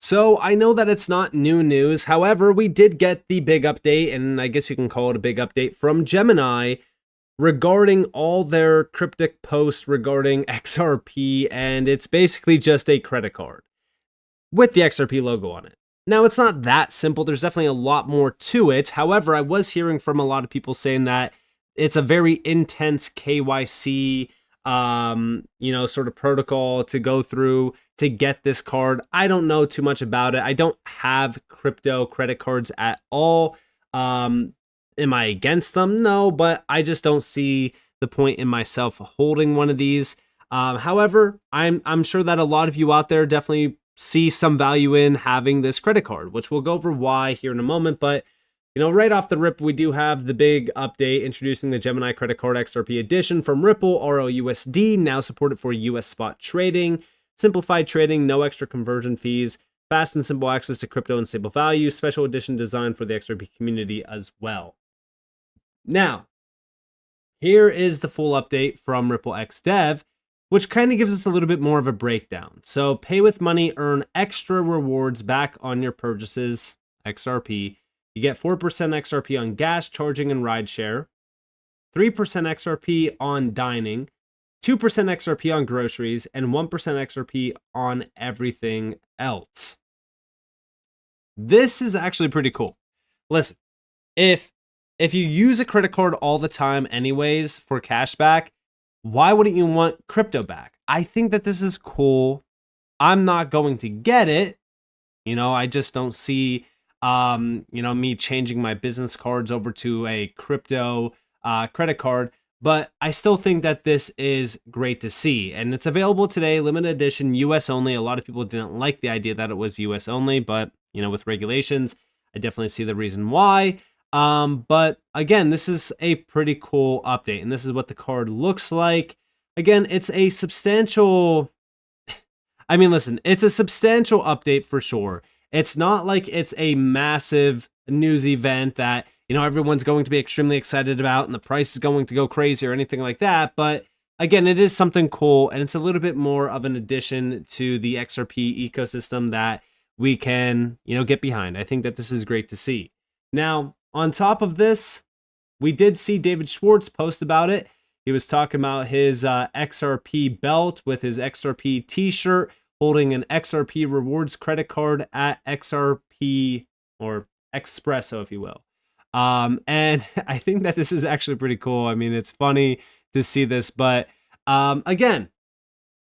So I know that it's not new news. However, we did get the big update, and I guess you can call it a big update from Gemini regarding all their cryptic posts regarding XRP, and it's basically just a credit card with the XRP logo on it. Now, it's not that simple. There's definitely a lot more to it. However, I was hearing from a lot of people saying that it's a very intense KYC, sort of protocol to go through to get this card. I don't know too much about it. I don't have crypto credit cards at all. Am I against them? No, but I just don't see the point in myself holding one of these. However, I'm sure that a lot of you out there definitely see some value in having this credit card, which we'll go over why here in a moment. But right off the rip, we do have the big update introducing the Gemini Credit Card XRP Edition from Ripple, RLUSD, now supported for US spot trading, simplified trading, no extra conversion fees, fast and simple access to crypto and stable value, special edition designed for the XRP community as well. Now, here is the full update from Ripple XDev, which kind of gives us a little bit more of a breakdown. So pay with money, earn extra rewards back on your purchases, XRP. You get 4% XRP on gas, charging, and rideshare, 3% XRP on dining, 2% XRP on groceries, and 1% XRP on everything else. This is actually pretty cool. Listen, if you use a credit card all the time anyways for cash back, why wouldn't you want crypto back? I think that this is cool. I'm not going to get it. I just don't see, me changing my business cards over to a crypto credit card. But I still think that this is great to see. And it's available today, limited edition, US only. A lot of people didn't like the idea that it was US only, but, with regulations, I definitely see the reason why. But again, this is a pretty cool update, and this is what the card looks like. Again, it's a substantial, it's a substantial update for sure. It's not like it's a massive news event that, everyone's going to be extremely excited about and the price is going to go crazy or anything like that. But again, it is something cool, and it's a little bit more of an addition to the XRP ecosystem that we can, get behind. I think that this is great to see. Now, on top of this, we did see David Schwartz post about it. He was talking about his XRP belt with his XRP t-shirt, holding an XRP rewards credit card at XRP, or Espresso, if you will. And I think that this is actually pretty cool. It's funny to see this, but again,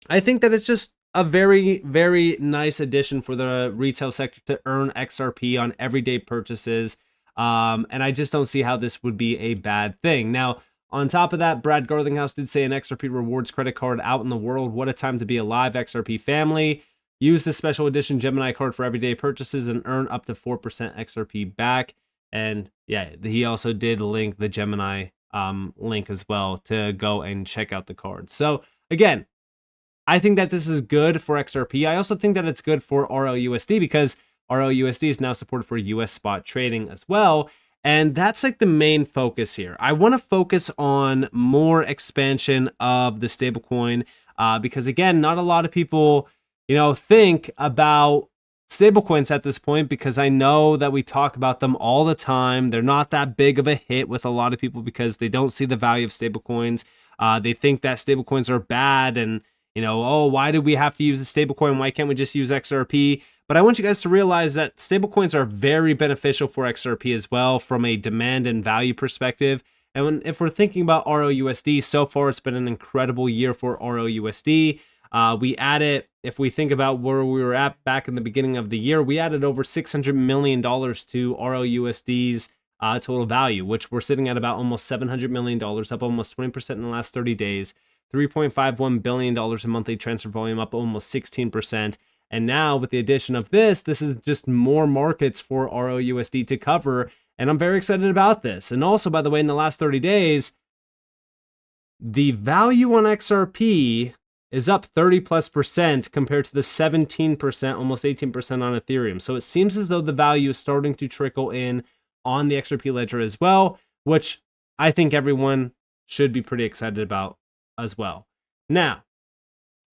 I think that it's just a very, very nice addition for the retail sector to earn XRP on everyday purchases. And I just don't see how this would be a bad thing. Now, on top of that, Brad Garlinghouse did say an XRP rewards credit card out in the world. What a time to be alive, XRP family. Use the special edition Gemini card for everyday purchases and earn up to 4% XRP back. And yeah, he also did link the Gemini link as well to go and check out the card. So again, I think that this is good for XRP. I also think that it's good for RLUSD because RLUSD is now supported for US spot trading as well. And that's like the main focus here. I want to focus on more expansion of the stablecoin because again, not a lot of people, think about stablecoins at this point, because I know that we talk about them all the time. They're not that big of a hit with a lot of people because they don't see the value of stablecoins. They think that stablecoins are bad and, why do we have to use the stablecoin? Why can't we just use XRP? But I want you guys to realize that stablecoins are very beneficial for XRP as well from a demand and value perspective. And if we're thinking about RLUSD, so far it's been an incredible year for RLUSD. We added, if we think about where we were at back in the beginning of the year, we added over $600 million to RLUSD's total value, which we're sitting at about almost $700 million, up almost 20% in the last 30 days. $3.51 billion in monthly transfer volume, up almost 16%. And now with the addition of this is just more markets for RLUSD to cover. And I'm very excited about this. And also, by the way, in the last 30 days, the value on XRP is up 30+% compared to the 17%, almost 18% on Ethereum. So it seems as though the value is starting to trickle in on the XRP ledger as well, which I think everyone should be pretty excited about as well. Now,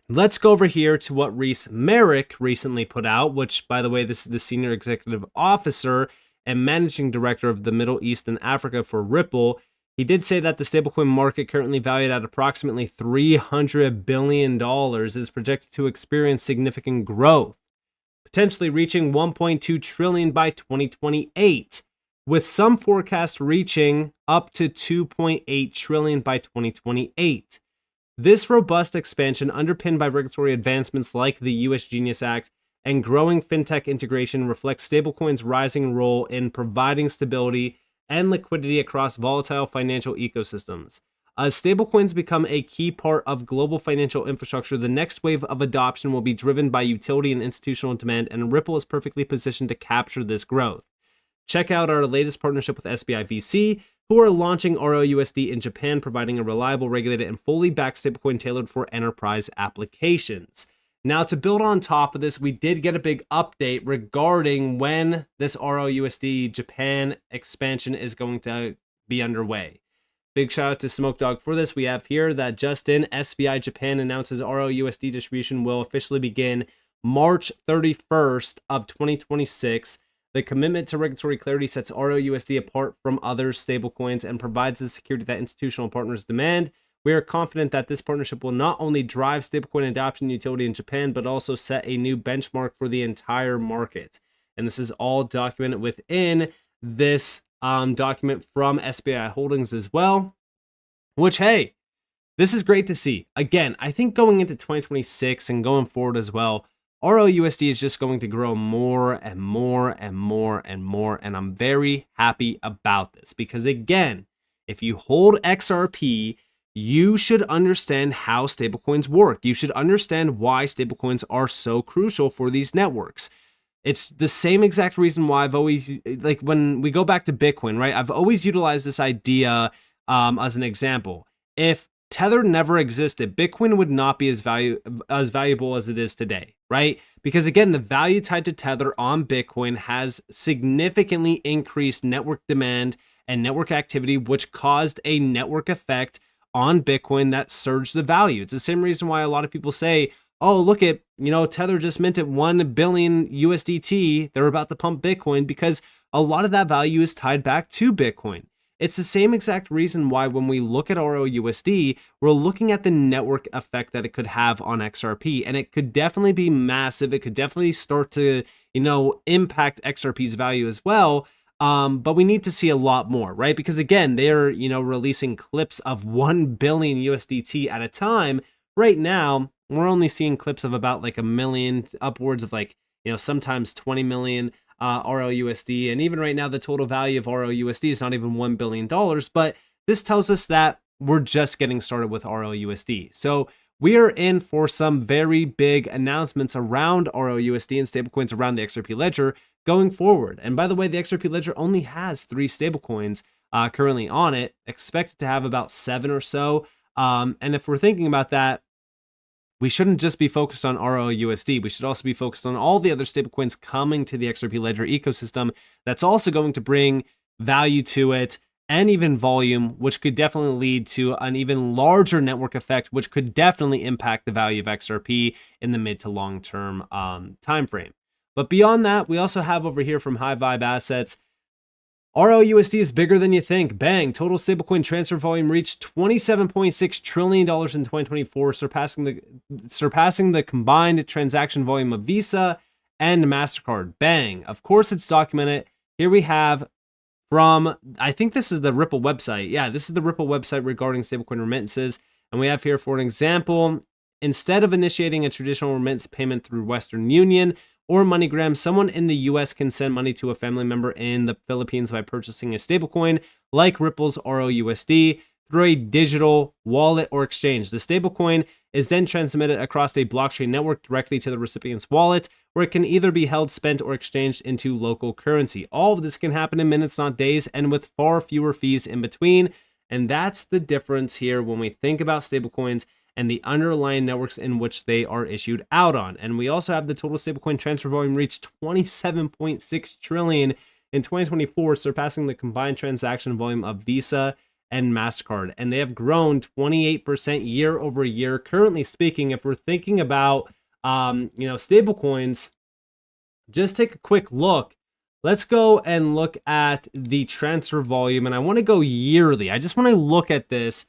let's go over here to what Reese Merrick recently put out, which, by the way, this is the Senior Executive Officer and Managing Director of the Middle East and Africa for Ripple. He did say that the stablecoin market, currently valued at approximately $300 billion, is projected to experience significant growth, potentially reaching $1.2 trillion by 2028, with some forecasts reaching up to $2.8 trillion by 2028. This robust expansion, underpinned by regulatory advancements like the US Genius Act and growing fintech integration, reflects stablecoins' rising role in providing stability and liquidity across volatile financial ecosystems. As stablecoins become a key part of global financial infrastructure, the next wave of adoption will be driven by utility and institutional demand, and Ripple is perfectly positioned to capture this growth. Check out our latest partnership with SBI VC, who are launching ROUSD in Japan, providing a reliable, regulated, and fully backed stablecoin tailored for enterprise applications. Now, to build on top of this, we did get a big update regarding when this ROUSD Japan expansion is going to be underway. Big shout out to Smoke Dog for this. We have here that just in, SBI Japan announces ROUSD distribution will officially begin March 31st of 2026. The commitment to regulatory clarity sets ROUSD apart from other stablecoins and provides the security that institutional partners demand. We are confident that this partnership will not only drive stablecoin adoption utility in Japan, but also set a new benchmark for the entire market. And this is all documented within this document from SBI Holdings as well, which, hey, this is great to see. Again, I think going into 2026 and going forward as well, ROUSD is just going to grow more and more and more and more, and I'm very happy about this because, again, if you hold XRP, you should understand how stablecoins work. You should understand why stablecoins are so crucial for these networks. It's the same exact reason why I've always, like when we go back to Bitcoin, right? I've always utilized this idea as an example. If Tether never existed, Bitcoin would not be as valuable as it is today, right? Because again, the value tied to Tether on Bitcoin has significantly increased network demand and network activity, which caused a network effect on Bitcoin that surged the value. It's the same reason why a lot of people say, oh, look at, Tether just minted 1 billion USDT. They're about to pump Bitcoin, because a lot of that value is tied back to Bitcoin. It's the same exact reason why when we look at ROUSD, we're looking at the network effect that it could have on XRP, and it could definitely be massive. It could definitely start to, impact XRP's value as well. But we need to see a lot more, right? Because again, they're, releasing clips of 1 billion USDT at a time. Right now, we're only seeing clips of about like 1 million, upwards of like, sometimes 20 million ROUSD. And even right now, the total value of ROUSD is not even $1 billion. But this tells us that we're just getting started with ROUSD. So we are in for some very big announcements around ROUSD and stablecoins around the XRP ledger going forward. And by the way, the XRP ledger only has 3 stablecoins currently on it, expected to have about 7 or so. And if we're thinking about that, we shouldn't just be focused on ROUSD. We should also be focused on all the other stablecoins coming to the XRP ledger ecosystem that's also going to bring value to it and even volume, which could definitely lead to an even larger network effect, which could definitely impact the value of XRP in the mid to long term time frame. But beyond that, we also have over here from High Vibe Assets, ROUSD is bigger than you think. Bang! Total stablecoin transfer volume reached $27.6 trillion in 2024, surpassing the combined transaction volume of Visa and MasterCard. Bang! Of course, it's documented. Here we have from, I think this is the Ripple website. Yeah, this is the Ripple website regarding stablecoin remittances. And we have here, for an example, instead of initiating a traditional remittance payment through Western Union or MoneyGram, someone in the US can send money to a family member in the Philippines by purchasing a stablecoin like Ripple's ROUSD through a digital wallet or exchange. The stablecoin is then transmitted across a blockchain network directly to the recipient's wallet, where it can either be held, spent, or exchanged into local currency. All of this can happen in minutes, not days, and with far fewer fees in between. And that's the difference here when we think about stablecoins and the underlying networks in which they are issued out on. And we also have the total stablecoin transfer volume reached $27.6 trillion in 2024, surpassing the combined transaction volume of Visa and MasterCard, and they have grown 28% year over year. Currently speaking, if we're thinking about, stable coins, just take a quick look. Let's go and look at the transfer volume, and I want to go yearly. I just want to look at this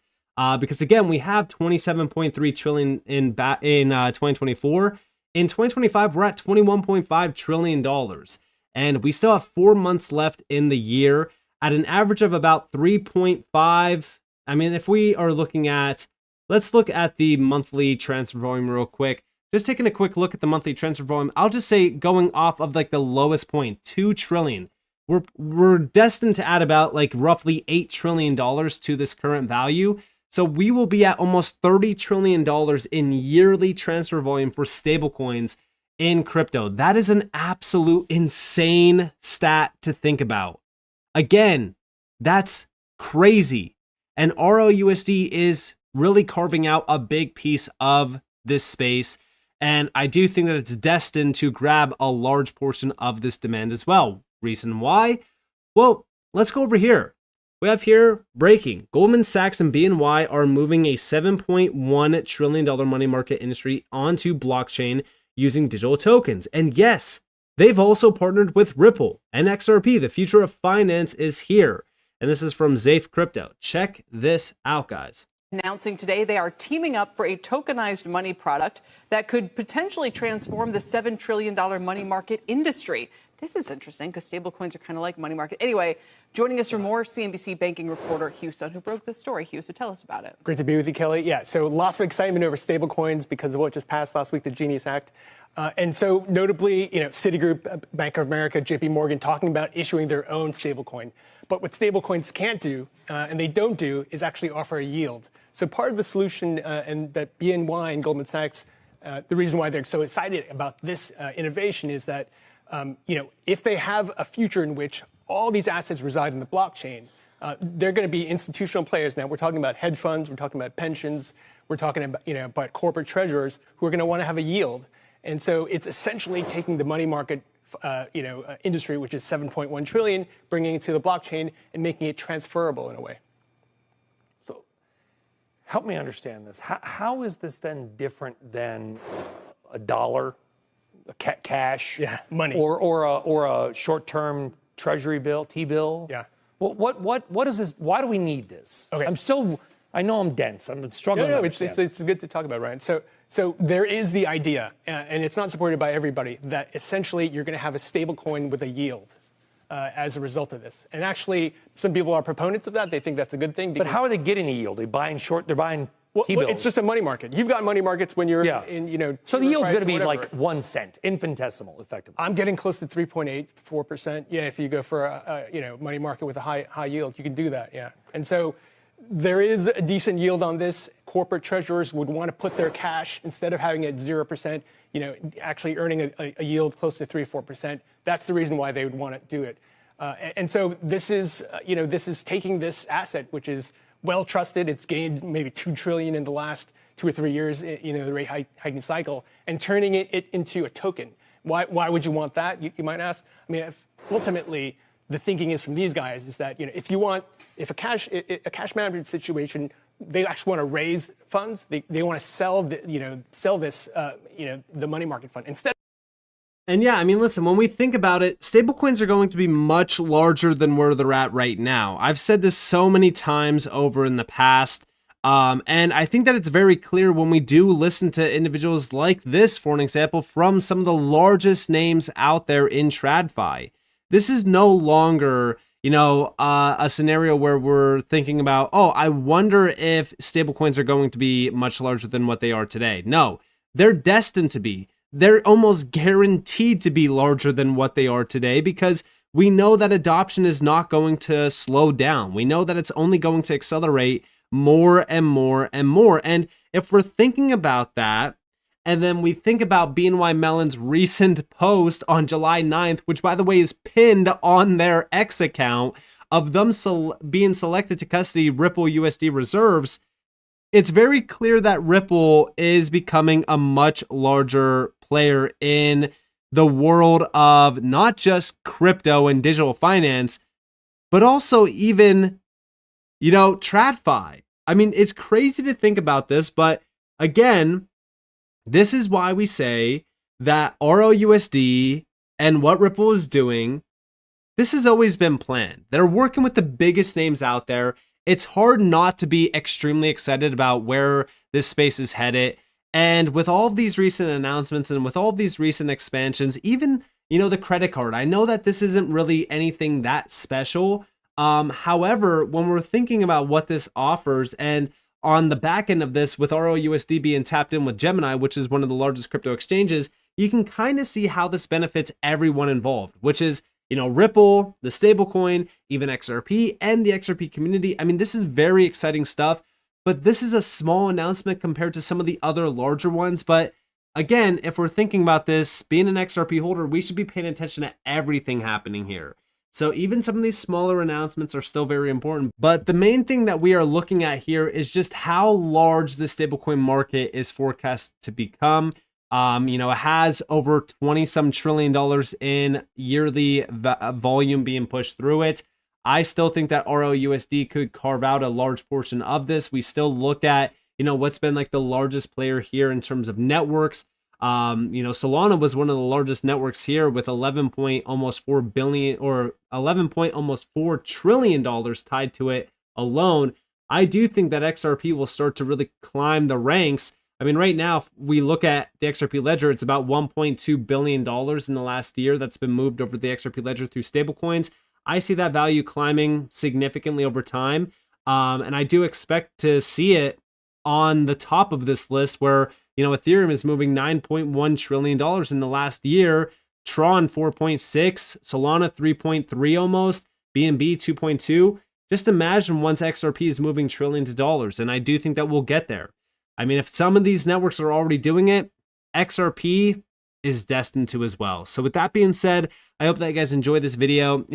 because, again, we have 27.3 trillion in 2024. In 2025, we're at $21.5 trillion, and we still have 4 months left in the year at an average of about 3.5. I mean, if we are looking at, let's look at the monthly transfer volume real quick. Just taking a quick look at the monthly transfer volume, I'll just say going off of like the lowest point, 2 trillion. We're destined to add about like roughly $8 trillion to this current value. So we will be at almost $30 trillion in yearly transfer volume for stablecoins in crypto. That is an absolute insane stat to think about. Again, that's crazy. And RLUSD is really carving out a big piece of this space. And I do think that it's destined to grab a large portion of this demand as well. Reason why? Well, let's go over here. We have here breaking. Goldman Sachs and BNY are moving a $7.1 trillion money market industry onto blockchain using digital tokens. And yes, they've also partnered with Ripple and XRP. The future of finance is here. And this is from Zafe Crypto. Check this out, guys. Announcing today they are teaming up for a tokenized money product that could potentially transform the $7 trillion money market industry. This is interesting because stablecoins are kind of like money market. Anyway, joining us for more, CNBC banking reporter Hugh Sun, who broke this story. Hugh, so tell us about it. Great to be with you, Kelly. Yeah, so lots of excitement over stablecoins because of what just passed last week, the Genius Act. And so notably, Citigroup, Bank of America, JP Morgan talking about issuing their own stablecoin. But what stablecoins can't do, and they don't do, is actually offer a yield. So part of the solution, and that BNY and Goldman Sachs, the reason why they're so excited about this innovation is that, if they have a future in which all these assets reside in the blockchain, they're going to be institutional players. Now we're talking about hedge funds, we're talking about pensions, we're talking about corporate treasurers who are going to want to have a yield. And so it's essentially taking the money market, industry, which is 7.1 trillion, bringing it to the blockchain and making it transferable in a way. So help me understand this. How is this then different than a dollar, cash, money, or a short-term treasury bill, T-bill? Yeah. What is this? Why do we need this? Okay. I know I'm dense. I'm struggling. No, it's good to talk about, Ryan. So there is the idea, and it's not supported by everybody, that essentially you're going to have a stable coin with a yield as a result of this. And actually, some people are proponents of that. They think that's a good thing. But how are they getting a yield? They're buying T-bills. Well, it's just a money market. You've got money markets when you're in, So the yield's going to be like 1 cent, infinitesimal, effectively. I'm getting close to 3.84%. Yeah, if you go for a money market with a high yield, you can do that. Yeah, and so there is a decent yield on this. Corporate treasurers would want to put their cash, instead of having it 0%, actually earning a yield close to 3-4%. That's the reason why they would want to do it. And so this is taking this asset, which is well trusted. It's gained maybe $2 trillion in the last 2 or 3 years, the rate hiking cycle, and turning it into a token. Why would you want that? You might ask. I mean, ultimately, the thinking is from these guys is that if a cash management situation, they actually want to raise funds. They want to sell this the money market fund instead. And yeah, I mean, listen, when we think about it, stablecoins are going to be much larger than where they're at right now. I've said this so many times over in the past, and I think that it's very clear when we do listen to individuals like this, for an example, from some of the largest names out there in TradFi. This is no longer, a scenario where we're thinking about, I wonder if stablecoins are going to be much larger than what they are today. No, they're destined to be. They're almost guaranteed to be larger than what they are today because we know that adoption is not going to slow down. We know that it's only going to accelerate more and more and more. And if we're thinking about that, and then we think about BNY Mellon's recent post on July 9th, which, by the way, is pinned on their X account of them being selected to custody Ripple USD reserves, it's very clear that Ripple is becoming a much larger player in the world of not just crypto and digital finance, but also even, you know, TradFi. I mean, it's crazy to think about this, but again, this is why we say that ROUSD and what Ripple is doing, this has always been planned. They're working with the biggest names out there. It's hard not to be extremely excited about where this space is headed. And with all of these recent announcements and with all of these recent expansions, even, you know, the credit card, I know that this isn't really anything that special. However, when we're thinking about what this offers, and on the back end of this, with ROUSD being tapped in with Gemini, which is one of the largest crypto exchanges, you can kind of see how this benefits everyone involved, which is, you know, Ripple, the stablecoin, even XRP, and the XRP community. I mean, this is very exciting stuff, but this is a small announcement compared to some of the other larger ones. But again, if we're thinking about this, being an XRP holder, we should be paying attention to everything happening here. So even some of these smaller announcements are still very important. But the main thing that we are looking at here is just how large the stablecoin market is forecast to become. You know, it has over 20 some trillion dollars in yearly volume being pushed through it. I still think that ROUSD could carve out a large portion of this. We still look at, you know, what's been like the largest player here in terms of networks. You know, Solana was one of the largest networks here with 11.4 billion or 11.4 trillion dollars tied to it alone. I do think that XRP will start to really climb the ranks. I mean, right now, if we look at the XRP ledger, it's about $1.2 billion in the last year that's been moved over the XRP ledger through stablecoins. I see that value climbing significantly over time. And I do expect to see it on the top of this list where, you know, Ethereum is moving $9.1 trillion in the last year, Tron 4.6, Solana 3.3 almost, BNB 2.2. Just imagine once XRP is moving trillions of dollars, and I do think that we'll get there. I mean, if some of these networks are already doing it, XRP is destined to as well. So with that being said, I hope that you guys enjoyed this video.